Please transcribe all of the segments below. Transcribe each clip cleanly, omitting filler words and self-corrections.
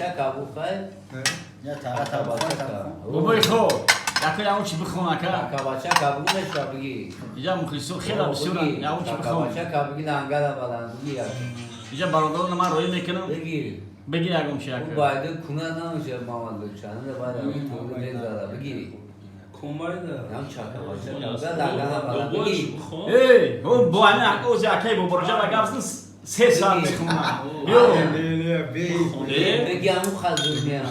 צ'קה בוחר. بابای خوب یکی اون چی بخونه که צ'קה בוגש בגי. اینجا مخلصون خیلی بسیارن یا اون چی بخونه צ'קה בגי לאנגלה בלן בגי. اینجا برادران من روی میکنم بگیر. بگی اگم چی او که باید کنه نمیشه مامان چنده باید تو بذاره بگیری. کمایده. هم چکا لگنا بلن بگی. ای اون با همین اوزی اکی با برجا بگم 3 ساعت میخونم بگی همون خزور میان.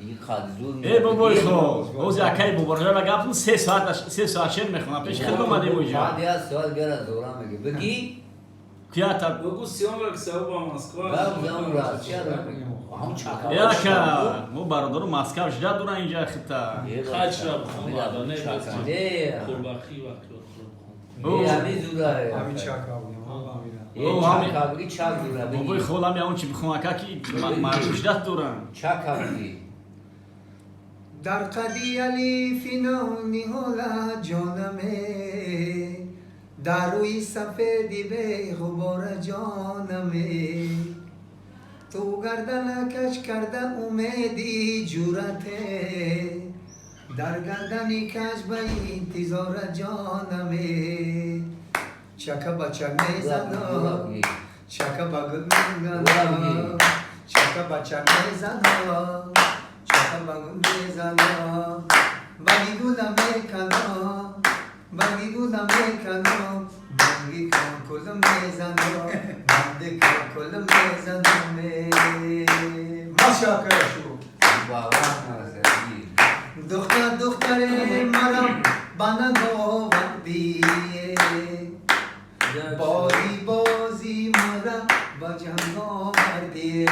این خزور میان. ای بابای خوب اوزی اکی با برجا بگم 3 ساعت شد میخونم پیش خیلی اومده بوجا بعد یه سوال گره دوران میگه بگی کیا تا بگو سیام رکسه با مسکو. بعد همون راست چه رو همون چکا یا که مو برادر مسکو جدا دورن اینجا خطا خاچ را بخون بعدا نه چکا قرباخی وقت همین زوره همین چاکا بودیم یه چکا بگی چک زوره بابای بگی خودم یا اون چی بخونه که مردم جدا دورن چکا بگی در قدی علی فیناونی حالا جانمه در روی سفیدی به غبار جانمه تو گردن کش کرده امیدی جورته در گردنی کش به انتظار جانمه چکا بچک میزنم چکا بگل میزنم چکا بچک میزنم چکا بگل میزنم بگی گولم میکنم بگی گولم میکنم بگی کلم میزنم بگی کلم میزنم ماشا کرشو دختر مرم بنا گوندیه بازی مرا با جنگ آوردیه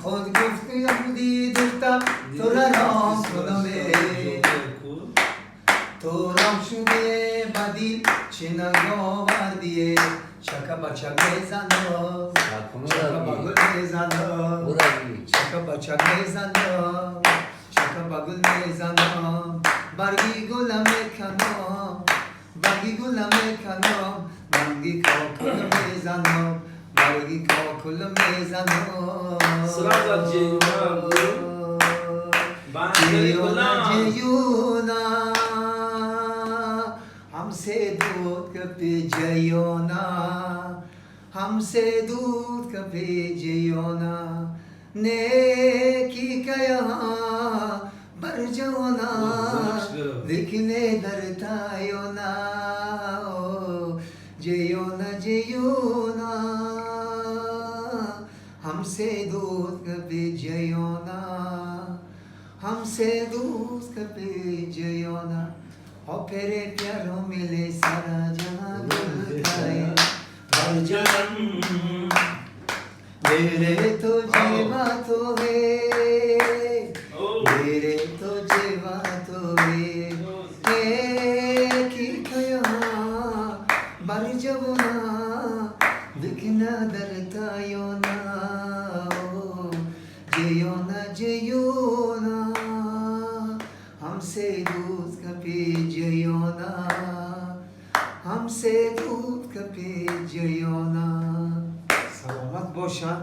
خود گفت یهودی دختر تو را رام کنمه تو رام شده بدی چنگ آوردیه چکا بچک میزنم چکا بگل میزنم چکا بچک میزنم چکا بگل میزنم برگی گلم میکنم برگی گلم میکنم برگی کاکل میزنم برگی کاکل میزنم سراغ جیونا جیونا हमसे दूध कभी जयो ना हमसे दूध कभी जयो ना नेकी का यहाँ बर जाओ ना दिखने डरता यो ना जयो ना हमसे दूध कभी जयो ना हमसे दूध कभी जयो ना और फिर प्यारों मिले सारा जहां गुल खाए हर जन्म मेरे तो जीवा तो है मेरे तो जीवा तो है की कया बर जबना दिखना डरता यो ना जियो ना हमसे दूध कभी जयो ना हमसे दूध कभी जयो ना सलामत बोशा